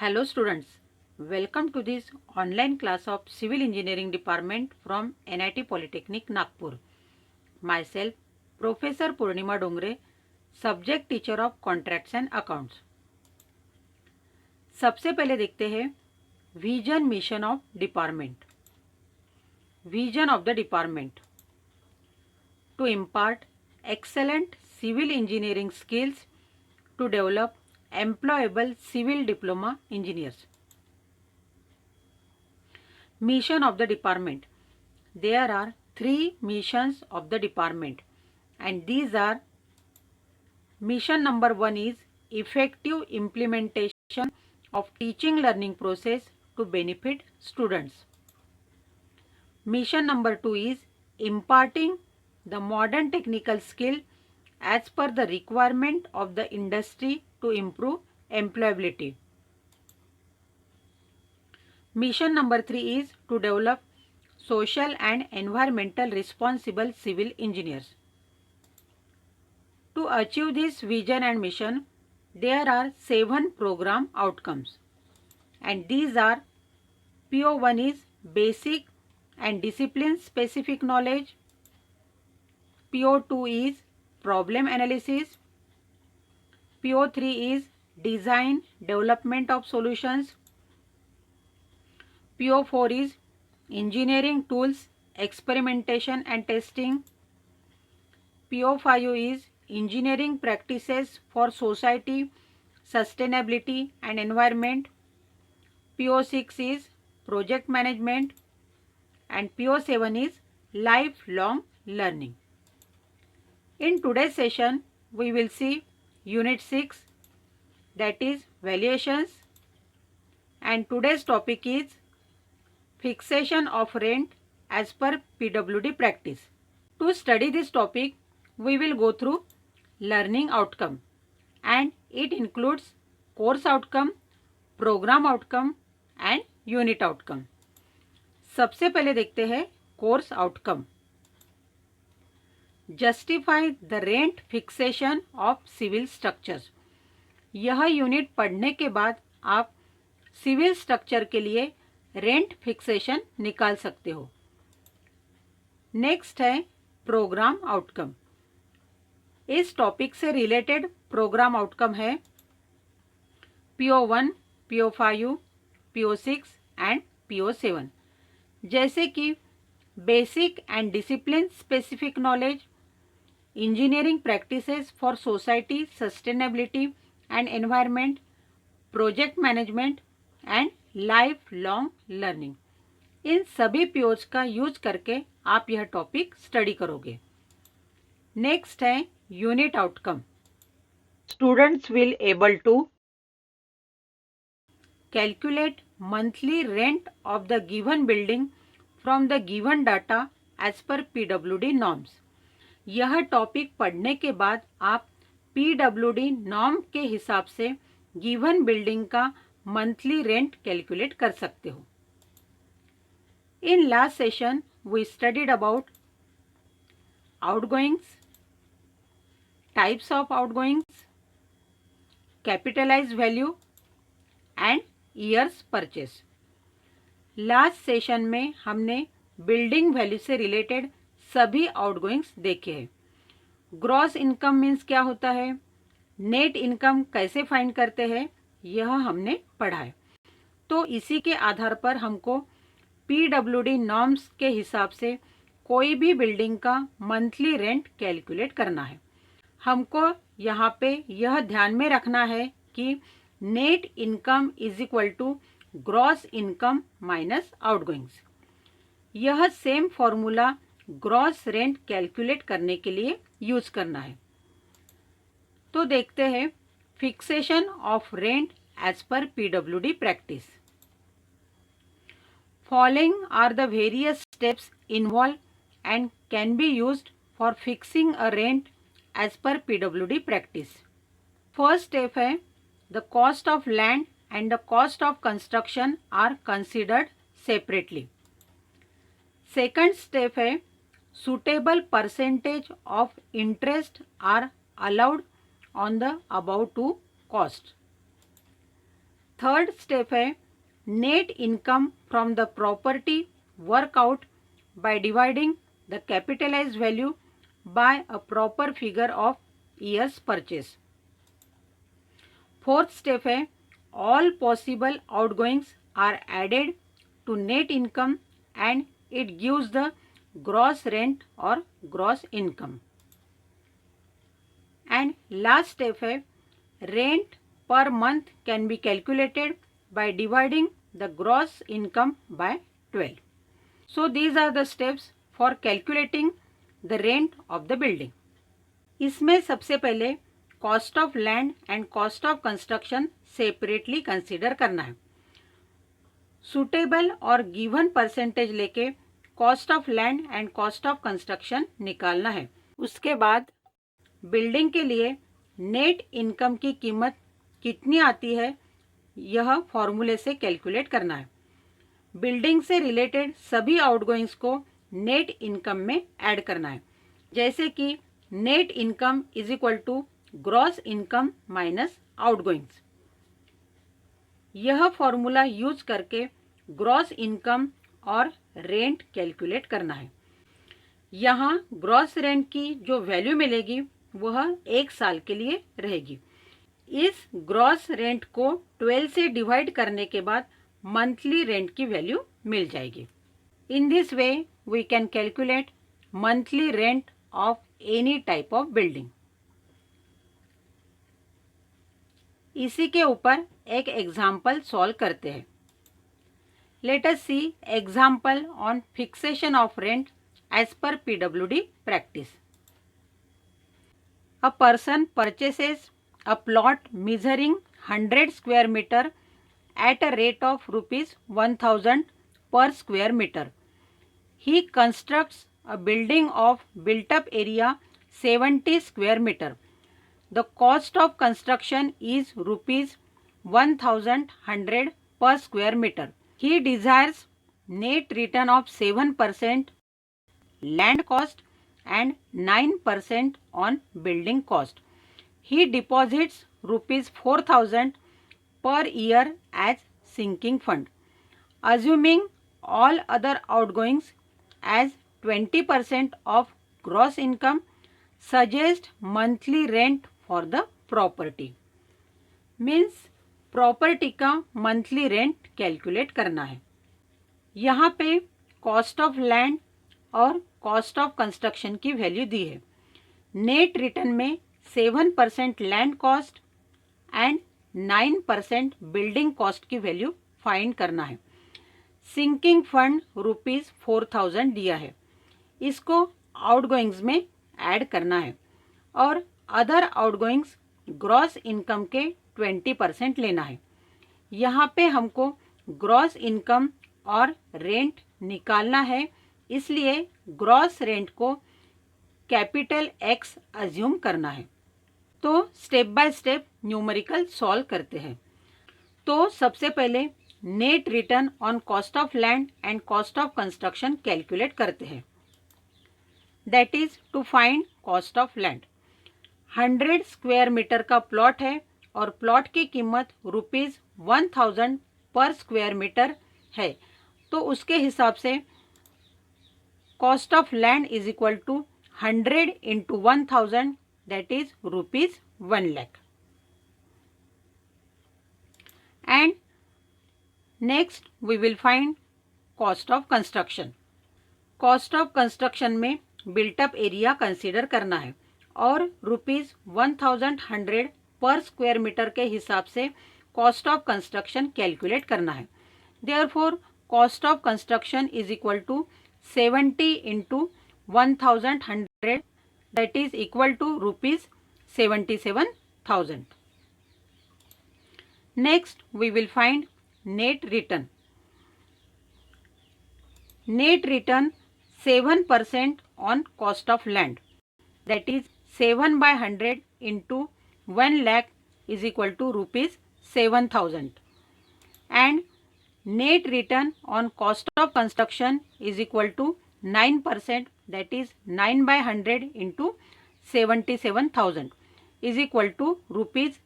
Hello students, welcome to this online class of Civil Engineering Department from NIT Polytechnic Nagpur. Myself Professor Purnima Dongre, Subject Teacher of Contracts and Accounts. सबसे पहले देखते हैं vision mission of department. Vision of the department to impart excellent civil engineering skills to develop employable civil diploma engineers. Mission of the department. There are 3 missions of the department, and these are: mission number 1 is effective implementation of teaching learning process to benefit students. Mission number 2 is imparting the modern technical skill as per the requirement of the industry to improve employability. Mission number 3 is to develop social and environmental responsible civil engineers. To achieve this vision and mission, there are 7 program outcomes, and these are: PO1 is basic and discipline specific knowledge, PO2 is problem analysis, PO3 is design development of solutions, PO4 is engineering tools experimentation and testing, PO5 is engineering practices for society, sustainability and environment, PO6 is project management, and PO7 is lifelong learning. In today's session, we will see Unit 6, that is valuations, and today's topic is fixation of rent as per PWD practice. To study this topic, we will go through learning outcome, and it includes course outcome, program outcome and unit outcome. सबसे पहले देखते हैं course outcome. Justify the rent fixation of civil structures. यह unit पढ़ने के बाद आप civil structure के लिए रेंट फिक्सेशन निकाल सकते हो. नेक्स्ट है प्रोग्राम आउटकम. इस टॉपिक से रिलेटेड प्रोग्राम आउटकम है PO1, PO5, PO6 and PO7, जैसे कि basic and discipline specific knowledge, engineering practices for society sustainability and environment, project management and life long learning. इन सभी POs का use करके आप यह टॉपिक स्टडी करोगे. नेक्स्ट है unit outcome. Students will able to calculate monthly rent of the given building from the given data as per PWD norms. यह topic पढ़ने के बाद आप PWD नॉर्म के हिसाब से गिवन बिल्डिंग का मंथली रेंट कैलकुलेट कर सकते हो. In last session we studied about outgoings, types of outgoings, capitalize value and years purchase. Last session में हमने बिल्डिंग वैल्यू से रिलेटेड सभी आउटगोइंग्स देखे हैं. ग्रॉस इनकम मीन्स क्या होता है, नेट इनकम कैसे फाइंड करते हैं, यह हमने पढ़ा है. तो इसी के आधार पर हमको PWD नॉर्म्स के हिसाब से कोई भी बिल्डिंग का मंथली रेंट कैलकुलेट करना है. हमको यहाँ पे यह ध्यान में रखना है कि net income is equal to gross income minus outgoings. यह same formula gross rent calculate करने के लिए यूज करना है. तो देखते हैं fixation of rent as per PWD practice. Following are the various steps involved and can be used for fixing a rent as per PWD practice. First step है the cost of land and the cost of construction are considered separately. Second step है suitable percentage of interest are allowed on the above two cost. Third step है net income from the property work out by dividing the capitalised value by a proper figure of years purchase. Fourth step है all possible outgoings are added to net income and it gives the gross rent और gross income. And last step है rent per month can be calculated by dividing the gross income by 12. So these are the steps for calculating the rent of the building. इसमें सबसे पहले cost of land and cost of construction separately consider करना है। Suitable और given percentage लेके cost of land and cost of construction निकालना है। उसके बाद बिल्डिंग के लिए नेट इनकम की कीमत कितनी आती है यह फॉर्मूले से कैलकुलेट करना है। बिल्डिंग से रिलेटेड सभी आउटगोइंग्स को नेट इनकम में ऐड करना है, जैसे कि net income is equal to gross income minus outgoings. यह फॉर्मूला यूज करके ग्रॉस इनकम और रेंट कैलकुलेट करना है। यहाँ ग्रॉस रेंट की जो वैल्यू मिलेगी वह 1 साल के लिए रहेगी। इस ग्रॉस रेंट को 12 से डिवाइड करने के बाद मंथली रेंट की वैल्यू मिल जाएगी। In this way we can calculate monthly rent of any type of building. इसी के ऊपर एक एग्जाम्पल सॉल्व करते हैं। Let us see example on fixation of rent as per PWD practice. A person purchases a plot measuring 100 square meter at a rate of rupees 1000 per square meter. He constructs a building of built-up area 70 square meter. The cost of construction is rupees 1100 per square meter. He desires net return of 7% land cost and 9% on building cost. He deposits rupees 4000 per year as sinking fund. Assuming all other outgoings as 20% of gross income, suggest monthly rent for the property. Means property का monthly rent calculate करना है। यहाँ पे cost of land और cost of construction की value दी है। Net return में 7% land cost and 9% building cost की वैल्यू फाइंड करना है। सिंकिंग फंड रुपीज 4000 दिया है, इसको आउटगोइंग्स में ऐड करना है और अदर आउटगोइंग्स ग्रॉस इनकम के 20% लेना है। यहाँ पे हमको ग्रॉस इनकम और रेंट निकालना है, इसलिए ग्रॉस रेंट को कैपिटल X अज्यूम करना है। तो step by step numerical solve करते हैं। तो सबसे पहले net return on cost of land and cost of construction calculate करते हैं। That is to find cost of land. 100 square metre का प्लॉट है और प्लॉट की कीमत रुपीज 1000 पर स्क्वायर मीटर है, तो उसके हिसाब से cost of land is equal to 100 into 1000 that is rupees 1 lakh. And next we will find cost of construction. Cost of construction में बिल्टअप एरिया कंसीडर करना है और रुपीज 1100 पर स्क्वायर मीटर के हिसाब से कॉस्ट ऑफ कंस्ट्रक्शन कैलकुलेट करना है। Therefore cost of construction is equal to 70 into 1100 that is equal to rupees 77,000। Next we will find net return. Net return 7% on cost of land that is 7/100 into 1 lakh is equal to rupees 7000 and net return on cost of construction is equal to 9% that is 9/100 into 77,000 is equal to rupees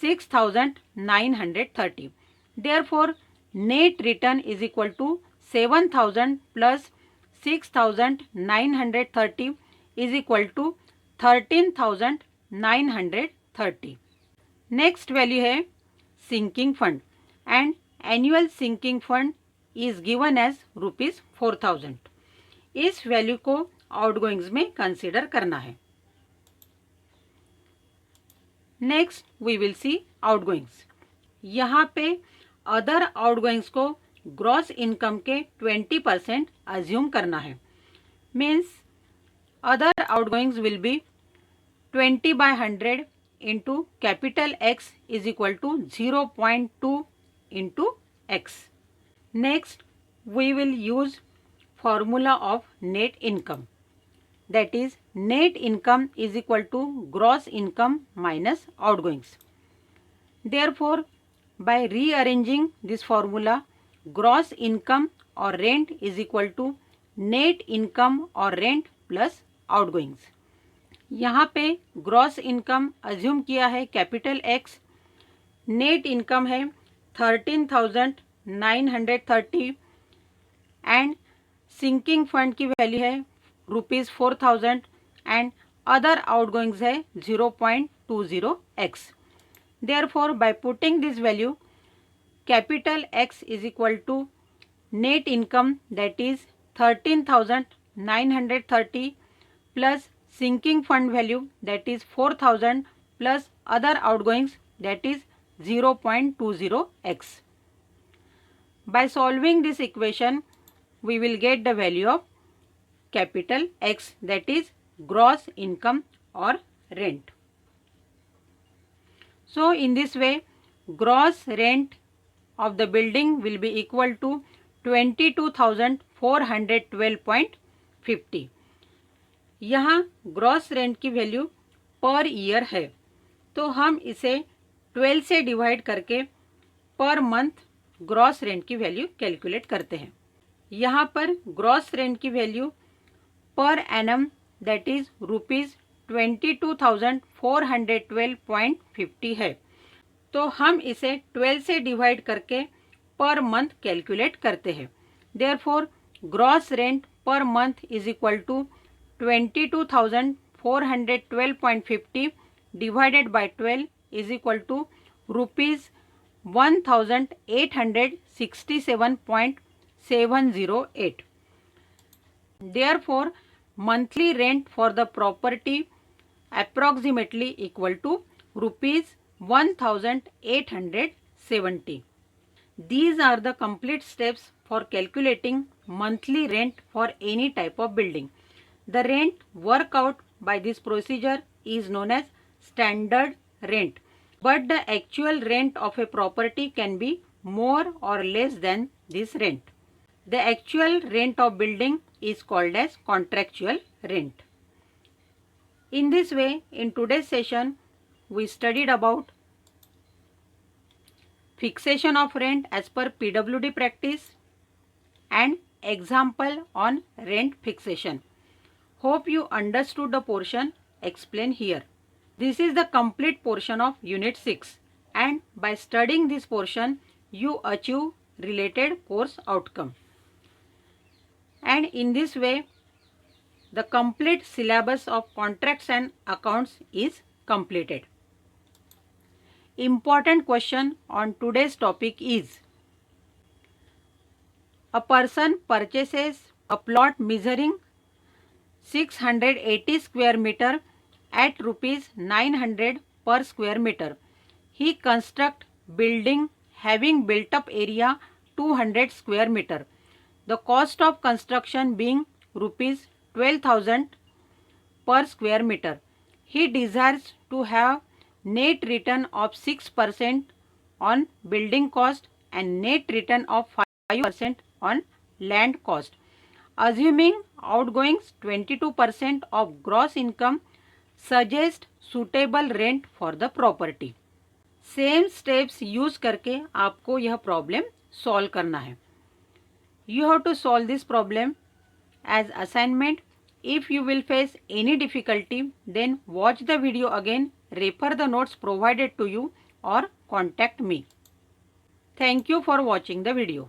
6,930. Therefore, net return is equal to 7,000 plus 6,930 is equal to 13,930. Next value है sinking fund and annual sinking fund is given as ₹4,000. इस value को आउटगोइंग्स में consider करना है. Next we will see outgoings. यहाँ पे other आउटगोइंग्स को gross income के 20% अज्यूम करना है. Means other आउटगोइंग्स will be 20/100 into capital X is equal to 0.2 into X. Next, we will use formula of net income. That is, net income is equal to gross income minus outgoings. Therefore, by rearranging this formula, gross income or rent is equal to net income or rent plus outgoings. यहाँ पे gross income assume किया है capital x, net income है 13,930 and sinking fund की value है ₹4,000 and other आउटगोइंग्स है 0.20x. Therefore, by putting this value, capital X is equal to net income, that is 13,930 plus sinking fund value, that is 4,000 plus other outgoings, that is 0.20x. By solving this equation, we will get the value of capital X, that is gross income or rent. So in this way, gross rent of the building will be equal to 22,412.50. यहाँ gross rent की value per year है, तो हम इसे 12 से divide करके per month gross rent की value calculate करते हैं. यहाँ पर ग्रॉस रेंट की value per annum, that is ₹22,412.50 है, तो हम इसे 12 से डिवाइड करके पर मंथ कैलकुलेट करते हैं. Therefore gross rent per month is equal to 22,412.50 divided by 12 is equal to ₹1,867.708. Therefore, monthly rent for the property approximately equal to ₹1,870. These are the complete steps for calculating monthly rent for any type of building. The rent worked out by this procedure is known as standard rent, but the actual rent of a property can be more or less than this rent. The actual rent of building is called as contractual rent. In this way, in today's session, we studied about fixation of rent as per PWD practice and example on rent fixation. Hope you understood the portion explained here. This is the complete portion of Unit 6, and by studying this portion, you achieve related course outcome. And in this way, the complete syllabus of contracts and accounts is completed. Important question on today's topic is: a person purchases a plot measuring 680 square meter at ₹900 per square meter. He construct building having built up area 200 square meter. The cost of construction being ₹12,000 per square meter. He desires to have net return of 6% on building cost and net return of 5% on land cost. Assuming outgoings 22% of gross income, suggest suitable rent for the property. Same steps use करके आपको यह problem solve करना है. You have to solve this problem as assignment. If you will face any difficulty, then watch the video again, refer the notes provided to you or contact me. Thank you for watching the video.